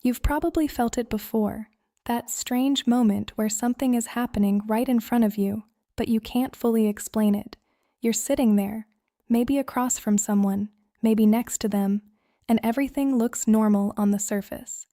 You've probably felt it before, that strange moment where something is happening right in front of you, but you can't fully explain it. You're sitting there, maybe across from someone, maybe next to them, and everything looks normal on the surface.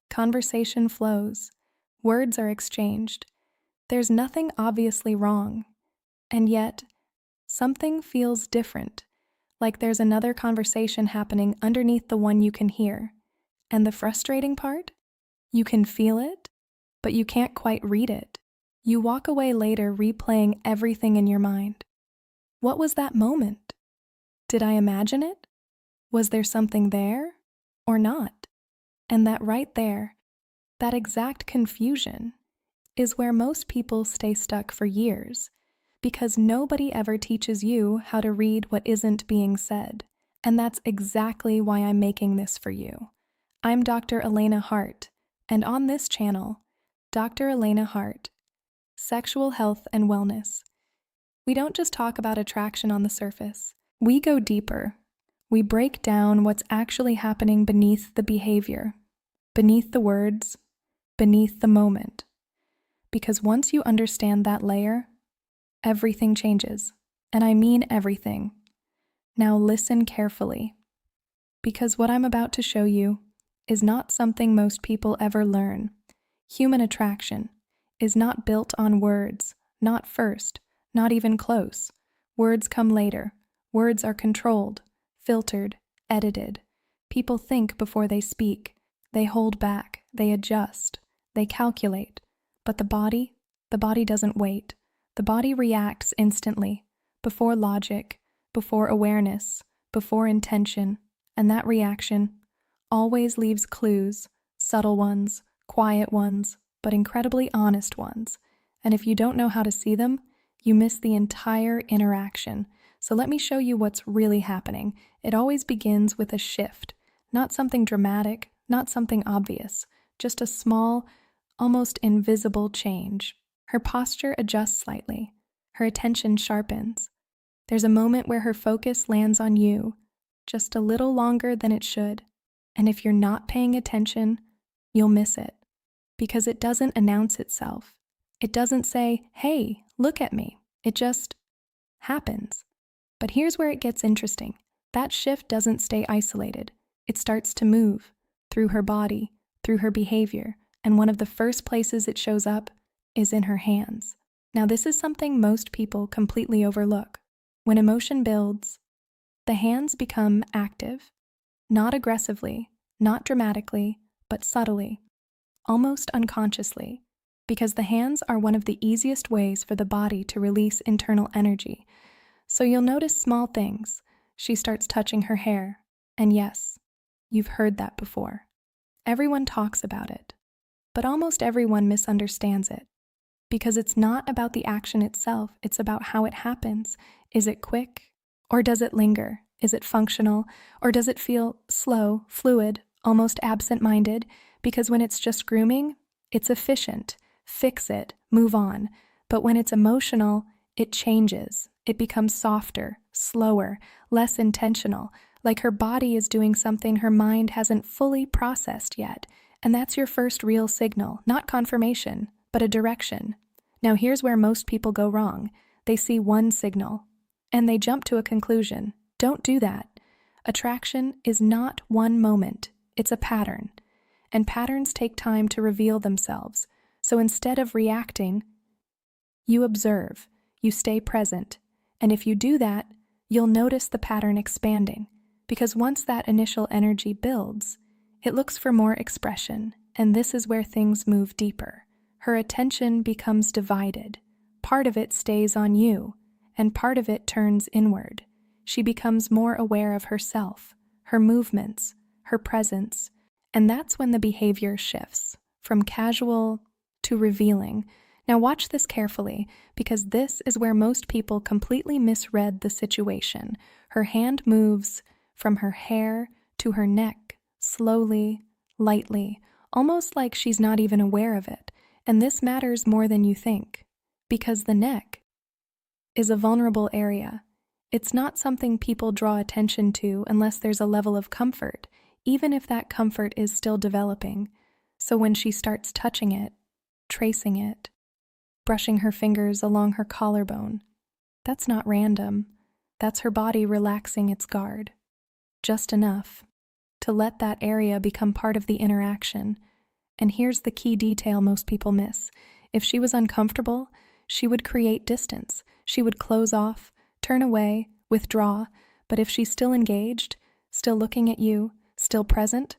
Conversation flows, words are exchanged. There's nothing obviously wrong, and yet something feels different, like there's another conversation happening underneath the one you can hear. And the frustrating part? You can feel it, but you can't quite read it. You walk away later replaying everything in your mind. What was that moment? Did I imagine it? Was there something there or not? And that right there, that exact confusion, is where most people stay stuck for years, because nobody ever teaches you how to read what isn't being said. And that's exactly why I'm making this for you. I'm Dr. Elena Hart, and on this channel, Dr. Elena Hart, Sexual Health and Wellness. We don't just talk about attraction on the surface. We go deeper. We break down what's actually happening beneath the behavior, beneath the words, beneath the moment. Because once you understand that layer, everything changes. And I mean everything. Now listen carefully, because what I'm about to show you is not something most people ever learn. Human attraction is not built on words, not first, not even close. Words come later. Words are controlled, filtered, edited. People think before they speak. They hold back, they adjust, they calculate. But the body doesn't wait. The body reacts instantly, before logic, before awareness, before intention, and that reaction always leaves clues, subtle ones, quiet ones, but incredibly honest ones. And if you don't know how to see them, you miss the entire interaction. So let me show you what's really happening. It always begins with a shift, not something dramatic, not something obvious, just a small, almost invisible change. Her posture adjusts slightly. Her attention sharpens. There's a moment where her focus lands on you, just a little longer than it should. And if you're not paying attention, you'll miss it, because it doesn't announce itself. It doesn't say, "Hey, look at me." It just happens. But here's where it gets interesting. That shift doesn't stay isolated. It starts to move through her body, through her behavior, and one of the first places it shows up is in her hands. Now, this is something most people completely overlook. When emotion builds, the hands become active, not aggressively, not dramatically, but subtly, almost unconsciously, because the hands are one of the easiest ways for the body to release internal energy. So you'll notice small things. She starts touching her hair, and yes, you've heard that before. Everyone talks about it, but almost everyone misunderstands it, because it's not about the action itself, it's about how it happens. Is it quick, or does it linger? Is it functional, or does it feel slow, fluid, almost absent-minded? Because when it's just grooming, it's efficient. Fix it, move on. But when it's emotional, it changes. It becomes softer, slower, less intentional, like her body is doing something her mind hasn't fully processed yet. And that's your first real signal, not confirmation, but a direction. Now here's where most people go wrong. They see one signal, and they jump to a conclusion. Don't do that. Attraction is not one moment, it's a pattern. And patterns take time to reveal themselves. So instead of reacting, you observe, you stay present. And if you do that, you'll notice the pattern expanding. Because once that initial energy builds, it looks for more expression. And this is where things move deeper. Her attention becomes divided. Part of it stays on you, and part of it turns inward. She becomes more aware of herself, her movements, her presence, and that's when the behavior shifts, from casual to revealing. Now watch this carefully, because this is where most people completely misread the situation. Her hand moves from her hair to her neck, slowly, lightly, almost like she's not even aware of it. And this matters more than you think, because the neck is a vulnerable area. It's not something people draw attention to unless there's a level of comfort, even if that comfort is still developing. So when she starts touching it, tracing it, brushing her fingers along her collarbone, that's not random. That's her body relaxing its guard. Just enough to let that area become part of the interaction. And here's the key detail most people miss. If she was uncomfortable, she would create distance. She would close off, turn away, withdraw. But if she's still engaged, still looking at you, still present,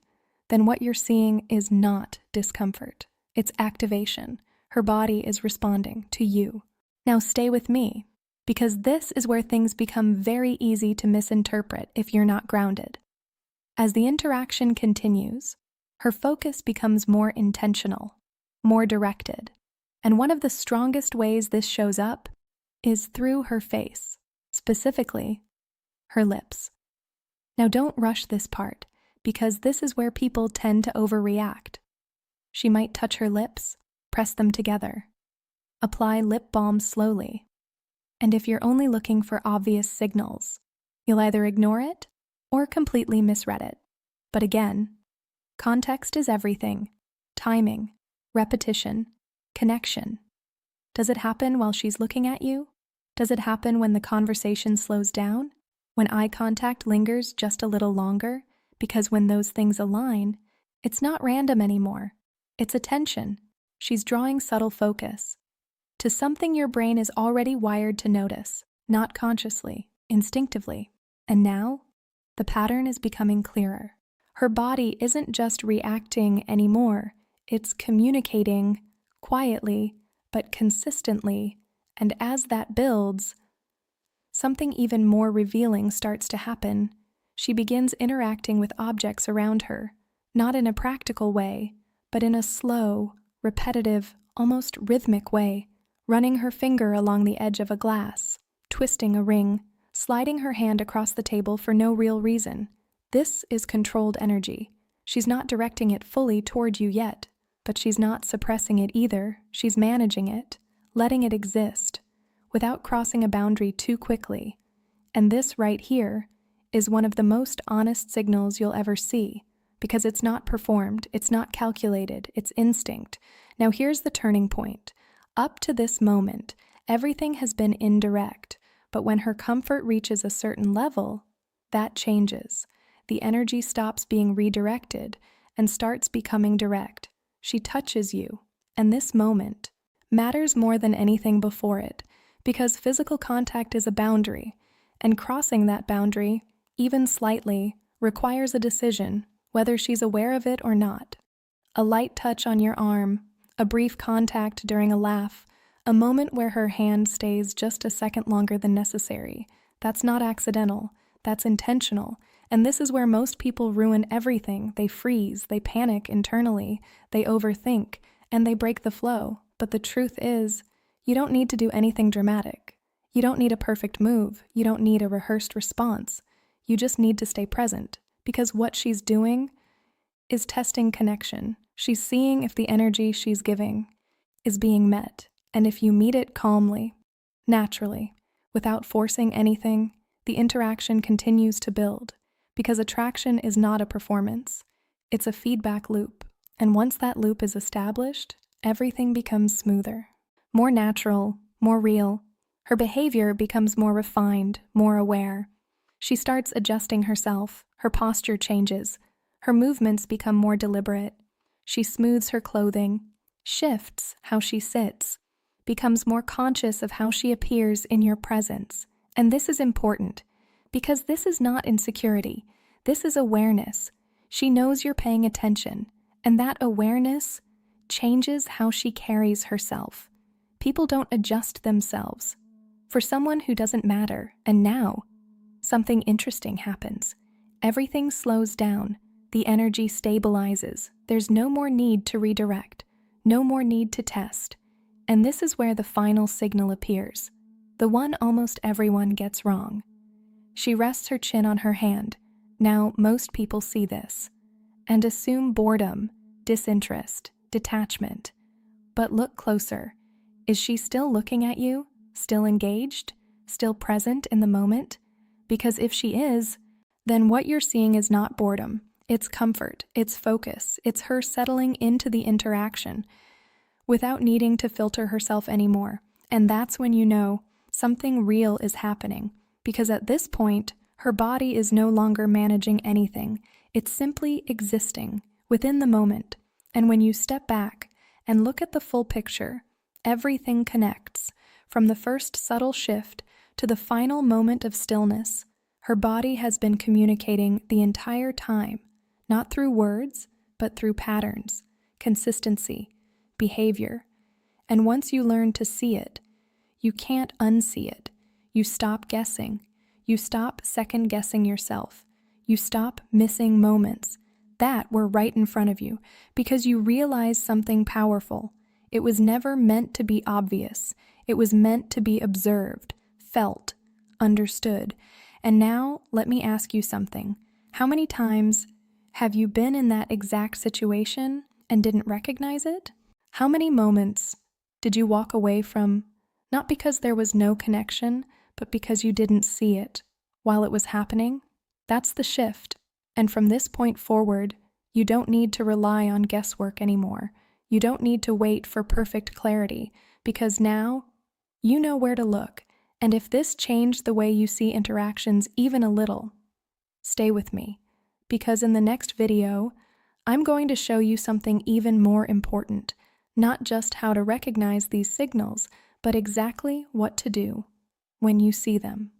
then what you're seeing is not discomfort. It's activation. Her body is responding to you. Now stay with me, because this is where things become very easy to misinterpret if you're not grounded. As the interaction continues, her focus becomes more intentional, more directed. And one of the strongest ways this shows up is through her face, specifically her lips. Now don't rush this part, because this is where people tend to overreact. She might touch her lips, press them together, apply lip balm slowly. And if you're only looking for obvious signals, you'll either ignore it or completely misread it. But again, context is everything. Timing, repetition, connection. Does it happen while she's looking at you? Does it happen when the conversation slows down? When eye contact lingers just a little longer? Because when those things align, it's not random anymore. It's attention. She's drawing subtle focus to something your brain is already wired to notice, not consciously, instinctively. And now, the pattern is becoming clearer. Her body isn't just reacting anymore, it's communicating quietly, but consistently. And as that builds, something even more revealing starts to happen. She begins interacting with objects around her, not in a practical way, but in a slow, repetitive, almost rhythmic way, running her finger along the edge of a glass, twisting a ring, sliding her hand across the table for no real reason. This is controlled energy. She's not directing it fully toward you yet, but she's not suppressing it either. She's managing it, letting it exist, without crossing a boundary too quickly. And this right here is one of the most honest signals you'll ever see, because it's not performed, it's not calculated, it's instinct. Now here's the turning point. Up to this moment, everything has been indirect, but when her comfort reaches a certain level, that changes. The energy stops being redirected and starts becoming direct. She touches you, and this moment matters more than anything before it, because physical contact is a boundary, and crossing that boundary, even slightly, requires a decision, whether she's aware of it or not. A light touch on your arm, a brief contact during a laugh, a moment where her hand stays just a second longer than necessary. That's not accidental, that's intentional. And this is where most people ruin everything. They freeze, they panic internally, they overthink, and they break the flow. But the truth is, you don't need to do anything dramatic. You don't need a perfect move. You don't need a rehearsed response. You just need to stay present, because what she's doing is testing connection. She's seeing if the energy she's giving is being met, and if you meet it calmly, naturally, without forcing anything, the interaction continues to build, because attraction is not a performance. It's a feedback loop, and once that loop is established, everything becomes smoother, more natural, more real. Her behavior becomes more refined, more aware. She starts adjusting herself, her posture changes, her movements become more deliberate. She smooths her clothing, shifts how she sits, becomes more conscious of how she appears in your presence. And this is important, because this is not insecurity. This is awareness. She knows you're paying attention, and that awareness changes how she carries herself. People don't adjust themselves for someone who doesn't matter, and now something interesting happens. Everything slows down. The energy stabilizes. There's no more need to redirect, no more need to test. And this is where the final signal appears, the one almost everyone gets wrong. She rests her chin on her hand. Now, most people see this and assume boredom, disinterest, detachment. But look closer. Is she still looking at you? Still engaged? Still present in the moment? Because if she is, then what you're seeing is not boredom. It's comfort, it's focus, it's her settling into the interaction without needing to filter herself anymore. And that's when you know something real is happening, because at this point, her body is no longer managing anything. It's simply existing within the moment. And when you step back and look at the full picture, everything connects, from the first subtle shift to the final moment of stillness. Her body has been communicating the entire time, not through words, but through patterns, consistency, behavior. And once you learn to see it, you can't unsee it. You stop guessing. You stop second-guessing yourself. You stop missing moments that were right in front of you, because you realize something powerful. It was never meant to be obvious. It was meant to be observed, felt, understood. And now, let me ask you something. How many times have you been in that exact situation and didn't recognize it? How many moments did you walk away from, not because there was no connection, but because you didn't see it while it was happening? That's the shift. And from this point forward, you don't need to rely on guesswork anymore. You don't need to wait for perfect clarity, because now you know where to look. And if this changed the way you see interactions even a little, stay with me, because in the next video, I'm going to show you something even more important, not just how to recognize these signals, but exactly what to do when you see them.